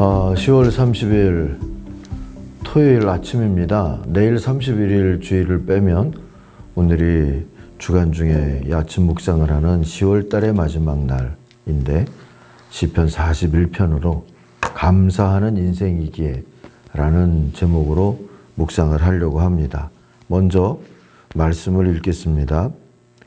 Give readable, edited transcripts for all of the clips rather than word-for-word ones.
10월 30일 토요일 아침입니다. 내일 31일 주일을 빼면 오늘이 주간 중에 아침 묵상을 하는 10월 달의 마지막 날인데 시편 41편으로 감사하는 인생이기에 라는 제목으로 묵상을 하려고 합니다. 먼저 말씀을 읽겠습니다.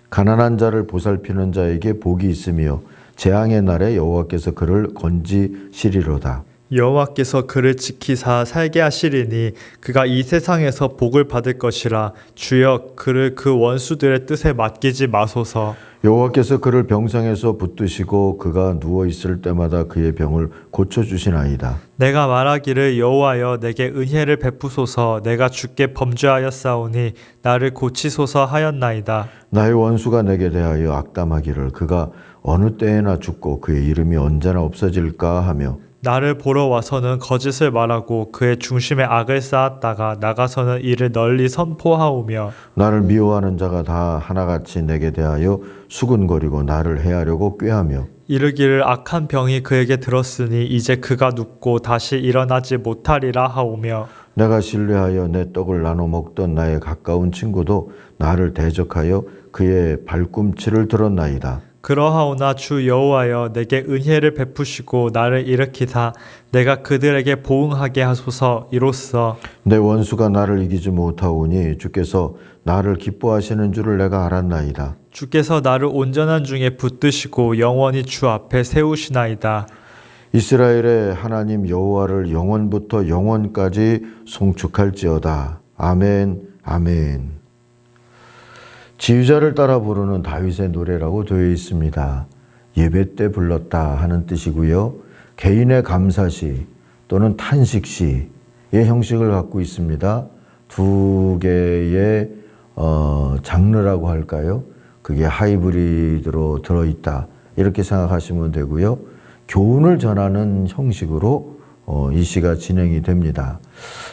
가난한 자를 보살피는 자에게 복이 있으며 재앙의 날에 여호와께서 그를 건지시리로다. 여호와께서 그를 지키사 살게 하시리니 그가 이 세상에서 복을 받을 것이라. 주여 그를 그 원수들의 뜻에 맡기지 마소서. 여호와께서 그를 병상에서 붙드시고 그가 누워 있을 때마다 그의 병을 고쳐 주시나이다. 내가 말하기를 여호와여 내게 은혜를 베푸소서. 내가 주께 범죄하였사오니 나를 고치소서 하였나이다. 나의 원수가 내게 대하여 악담하기를 그가 어느 때에나 죽고 그의 이름이 언제나 없어질까 하며 나를 보러 와서는 거짓을 말하고 그의 중심에 악을 쌓았다가 나가서는 이를 널리 선포하오며 나를 미워하는 자가 다 하나같이 내게 대하여 수군거리고 나를 해하려고 꾀하며 이르기를 악한 병이 그에게 들었으니 이제 그가 눕고 다시 일어나지 못하리라 하오며 내가 신뢰하여 내 떡을 나눠 먹던 나의 가까운 친구도 나를 대적하여 그의 발꿈치를 들었나이다. 그러하오나 주 여호와여 내게 은혜를 베푸시고 나를 일으키사 내가 그들에게 보응하게 하소서. 이로써 내 원수가 나를 이기지 못하오니 주께서 나를 기뻐하시는 줄을 내가 알았나이다. 주께서 나를 온전한 중에 붙드시고 영원히 주 앞에 세우시나이다. 이스라엘의 하나님 여호와를 영원부터 영원까지 송축할지어다. 아멘, 아멘. 지휘자를 따라 부르는 다윗의 노래라고 되어 있습니다. 예배 때 불렀다 하는 뜻이고요. 개인의 감사시 또는 탄식시의 형식을 갖고 있습니다. 두 개의 장르라고 할까요? 그게 하이브리드로 들어있다 이렇게 생각하시면 되고요. 교훈을 전하는 형식으로 이 시가 진행이 됩니다.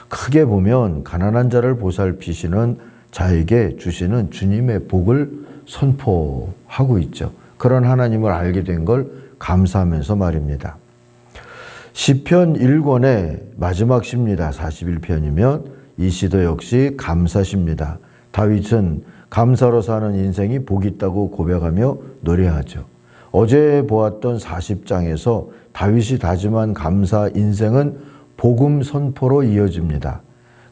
크게 보면 가난한 자를 보살피시는 자에게 주시는 주님의 복을 선포하고 있죠. 그런 하나님을 알게 된 걸 감사하면서 말입니다. 시편 1권의 마지막 시입니다. 41편이면 이 시도 역시 감사시입니다. 다윗은 감사로 사는 인생이 복 있다고 고백하며 노래하죠. 어제 보았던 40장에서 다윗이 다짐한 감사 인생은 복음 선포로 이어집니다.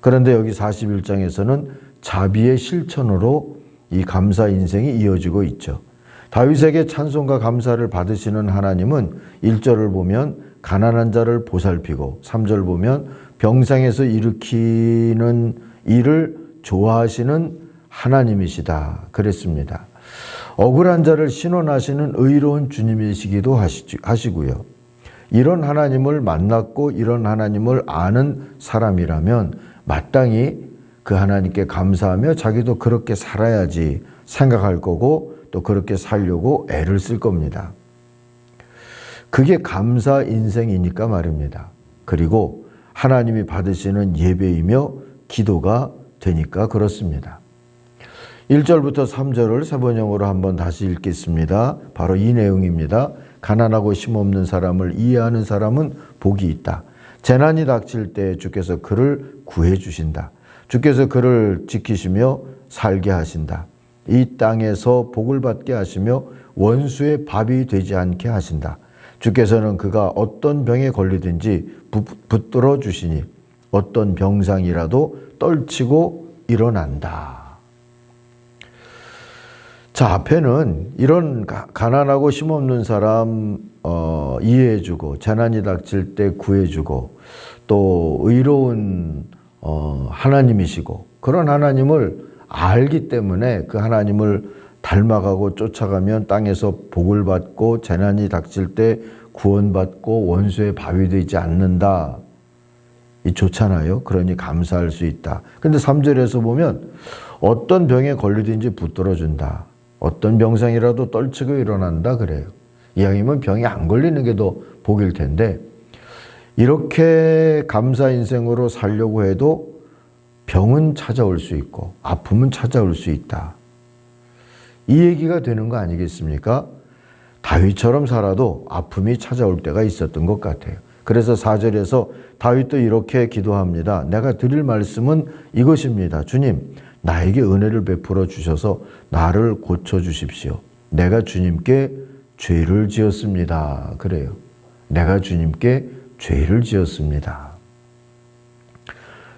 그런데 여기 41장에서는 자비의 실천으로 이 감사 인생이 이어지고 있죠. 다윗에게 찬송과 감사를 받으시는 하나님은 1절을 보면 가난한 자를 보살피고 3절 보면 병상에서 일으키는 일을 좋아하시는 하나님이시다 그랬습니다. 억울한 자를 신원하시는 의로운 주님이시기도 하시고요. 이런 하나님을 만났고 이런 하나님을 아는 사람이라면 마땅히 그 하나님께 감사하며 자기도 그렇게 살아야지 생각할 거고 또 그렇게 살려고 애를 쓸 겁니다. 그게 감사 인생이니까 말입니다. 그리고 하나님이 받으시는 예배이며 기도가 되니까 그렇습니다. 1절부터 3절을 세번역으로 한번 다시 읽겠습니다. 바로 이 내용입니다. 가난하고 힘없는 사람을 이해하는 사람은 복이 있다. 재난이 닥칠 때 주께서 그를 구해 주신다. 주께서 그를 지키시며 살게 하신다. 이 땅에서 복을 받게 하시며 원수의 밥이 되지 않게 하신다. 주께서는 그가 어떤 병에 걸리든지 붙들어 주시니 어떤 병상이라도 떨치고 일어난다. 자, 앞에는 이런 가난하고 힘없는 사람 이해해주고 재난이 닥칠 때 구해주고 또 의로운 하나님이시고 그런 하나님을 알기 때문에 그 하나님을 닮아가고 쫓아가면 땅에서 복을 받고 재난이 닥칠 때 구원받고 원수의 밥이 되지 않는다. 이 좋잖아요. 그러니 감사할 수 있다. 근데 3절에서 보면 어떤 병에 걸리든지 붙들어준다. 어떤 병상이라도 떨치고 일어난다 그래요. 이왕이면 병이 안 걸리는 게 더 복일 텐데 이렇게 감사 인생으로 살려고 해도 병은 찾아올 수 있고 아픔은 찾아올 수 있다. 이 얘기가 되는 거 아니겠습니까? 다윗처럼 살아도 아픔이 찾아올 때가 있었던 것 같아요. 그래서 4절에서 다윗도 이렇게 기도합니다. 내가 드릴 말씀은 이것입니다. 주님, 나에게 은혜를 베풀어 주셔서 나를 고쳐 주십시오. 내가 주님께 죄를 지었습니다. 그래요. 내가 주님께 죄를 지었습니다.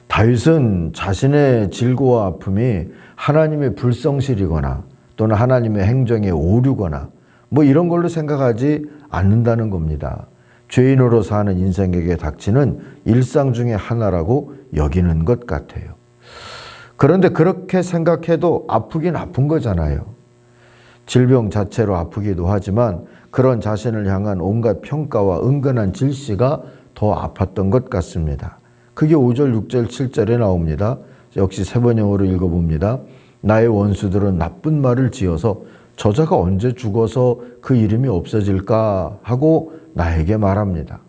다윗은 자신의 질고와 아픔이 하나님의 불성실이거나 또는 하나님의 행정에 오류거나 뭐 이런 걸로 생각하지 않는다는 겁니다. 죄인으로 사는 인생에게 닥치는 일상 중에 하나라고 여기는 것 같아요. 그런데 그렇게 생각해도 아프긴 아픈 거잖아요. 질병 자체로 아프기도 하지만 그런 자신을 향한 온갖 평가와 은근한 질시가 더 아팠던 것 같습니다. 그게 5절, 6절, 7절에 나옵니다. 역시 세 번역으로 읽어봅니다. 나의 원수들은 나쁜 말을 지어서 저자가 언제 죽어서 그 이름이 없어질까 하고 나에게 말합니다.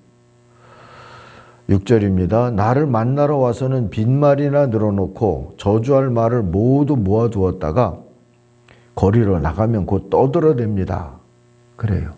6절입니다. 나를 만나러 와서는 빈말이나 늘어놓고 저주할 말을 모두 모아두었다가 거리로 나가면 곧 떠들어댑니다. 그래요.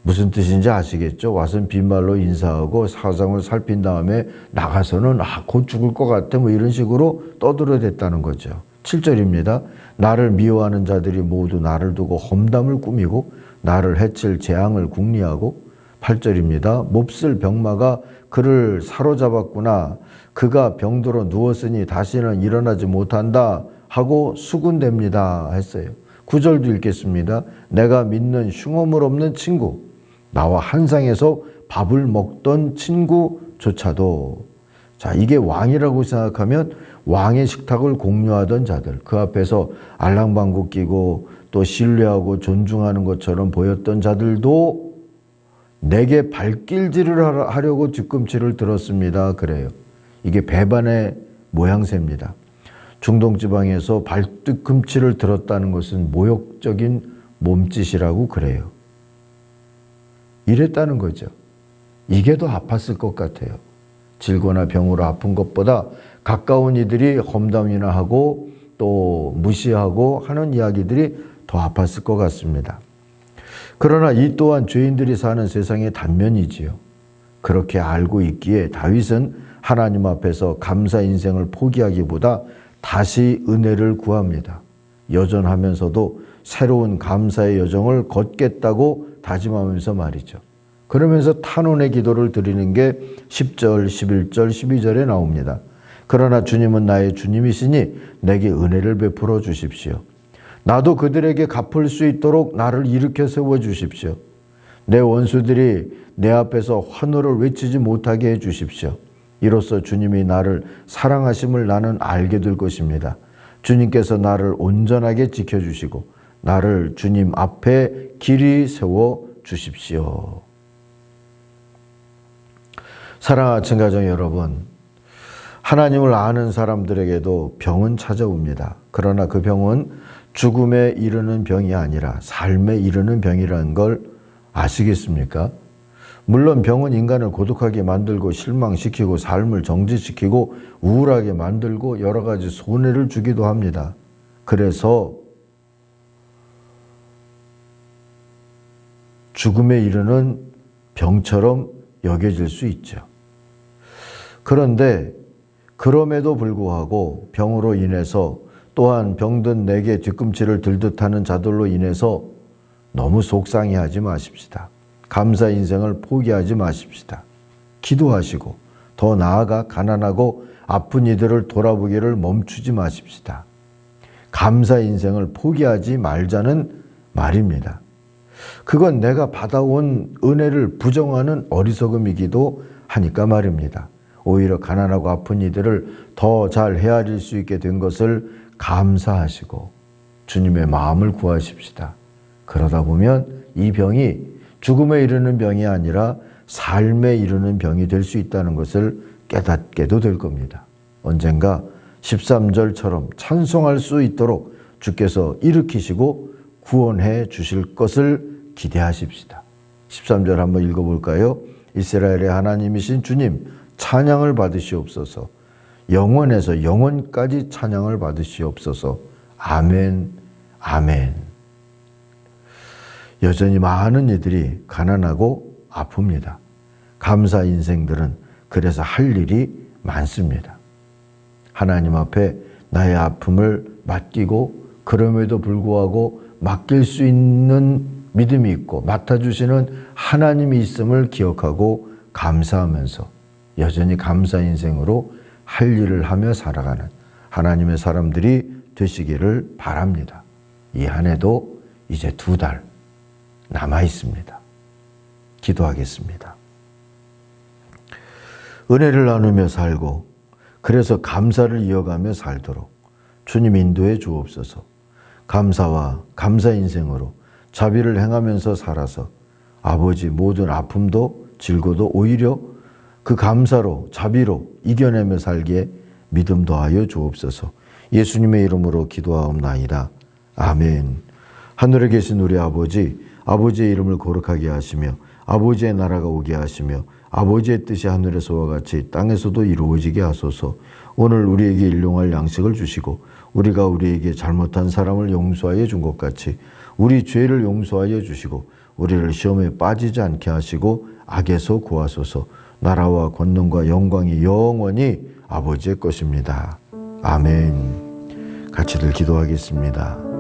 무슨 뜻인지 아시겠죠? 와서는 빈말로 인사하고 사정을 살핀 다음에 나가서는 곧 죽을 것 같아 뭐 이런 식으로 떠들어댔다는 거죠. 7절입니다. 나를 미워하는 자들이 모두 나를 두고 험담을 꾸미고 나를 해칠 재앙을 궁리하고 8절입니다. 몹쓸 병마가 그를 사로잡았구나. 그가 병들어 누웠으니 다시는 일어나지 못한다 하고 수군댑니다 했어요. 9절도 읽겠습니다. 내가 믿는 흉어물 없는 친구, 나와 한 상에서 밥을 먹던 친구조차도, 자, 이게 왕이라고 생각하면 왕의 식탁을 공유하던 자들, 그 앞에서 알랑방구 끼고 또 신뢰하고 존중하는 것처럼 보였던 자들도 내게 발길질을 하려고 뒤꿈치를 들었습니다. 그래요. 이게 배반의 모양새입니다. 중동 지방에서 발뒤꿈치를 들었다는 것은 모욕적인 몸짓이라고 그래요. 이랬다는 거죠. 이게 더 아팠을 것 같아요. 질거나 병으로 아픈 것보다 가까운 이들이 험담이나 하고 또 무시하고 하는 이야기들이 더 아팠을 것 같습니다. 그러나 이 또한 죄인들이 사는 세상의 단면이지요. 그렇게 알고 있기에 다윗은 하나님 앞에서 감사 인생을 포기하기보다 다시 은혜를 구합니다. 여전하면서도 새로운 감사의 여정을 걷겠다고 다짐하면서 말이죠. 그러면서 탄원의 기도를 드리는 게 10절, 11절, 12절에 나옵니다. 그러나 주님은 나의 주님이시니 내게 은혜를 베풀어 주십시오. 나도 그들에게 갚을 수 있도록 나를 일으켜 세워 주십시오. 내 원수들이 내 앞에서 환호를 외치지 못하게 해 주십시오. 이로써 주님이 나를 사랑하심을 나는 알게 될 것입니다. 주님께서 나를 온전하게 지켜주시고 나를 주님 앞에 길이 세워 주십시오. 사랑하는 가정 여러분, 하나님을 아는 사람들에게도 병은 찾아옵니다. 그러나 그 병은 죽음에 이르는 병이 아니라 삶에 이르는 병이라는 걸 아시겠습니까? 물론 병은 인간을 고독하게 만들고 실망시키고 삶을 정지시키고 우울하게 만들고 여러 가지 손해를 주기도 합니다. 그래서 죽음에 이르는 병처럼 여겨질 수 있죠. 그런데 그럼에도 불구하고 병으로 인해서 또한 병든 내게 뒤꿈치를 들듯 하는 자들로 인해서 너무 속상해하지 마십시다. 감사 인생을 포기하지 마십시다. 기도하시고 더 나아가 가난하고 아픈 이들을 돌아보기를 멈추지 마십시다. 감사 인생을 포기하지 말자는 말입니다. 그건 내가 받아온 은혜를 부정하는 어리석음이기도 하니까 말입니다. 오히려 가난하고 아픈 이들을 더 잘 헤아릴 수 있게 된 것을 감사하시고 주님의 마음을 구하십시다. 그러다 보면 이 병이 죽음에 이르는 병이 아니라 삶에 이르는 병이 될 수 있다는 것을 깨닫게도 될 겁니다. 언젠가 13절처럼 찬송할 수 있도록 주께서 일으키시고 구원해 주실 것을 기대하십시다. 13절 한번 읽어볼까요? 이스라엘의 하나님이신 주님, 찬양을 받으시옵소서. 영원에서 영원까지 찬양을 받으시옵소서. 아멘, 아멘. 여전히 많은 이들이 가난하고 아픕니다. 감사 인생들은 그래서 할 일이 많습니다. 하나님 앞에 나의 아픔을 맡기고 그럼에도 불구하고 맡길 수 있는 믿음이 있고 맡아주시는 하나님이 있음을 기억하고 감사하면서 여전히 감사 인생으로 할 일을 하며 살아가는 하나님의 사람들이 되시기를 바랍니다. 이 한 해도 이제 2달 남아 있습니다. 기도하겠습니다. 은혜를 나누며 살고 그래서 감사를 이어가며 살도록 주님 인도해 주옵소서. 감사와 감사 인생으로 자비를 행하면서 살아서 아버지 모든 아픔도 질고도 오히려 그 감사로 자비로 이겨내며 살기에 믿음 더하여 주옵소서. 예수님의 이름으로 기도하옵나이다. 아멘. 하늘에 계신 우리 아버지, 아버지의 이름을 거룩하게 하시며 아버지의 나라가 오게 하시며 아버지의 뜻이 하늘에서와 같이 땅에서도 이루어지게 하소서. 오늘 우리에게 일용할 양식을 주시고 우리가 우리에게 잘못한 사람을 용서하여 준 것 같이 우리 죄를 용서하여 주시고 우리를 시험에 빠지지 않게 하시고 악에서 구하소서. 나라와 권능과 영광이 영원히 아버지의 것입니다. 아멘. 같이들 기도하겠습니다.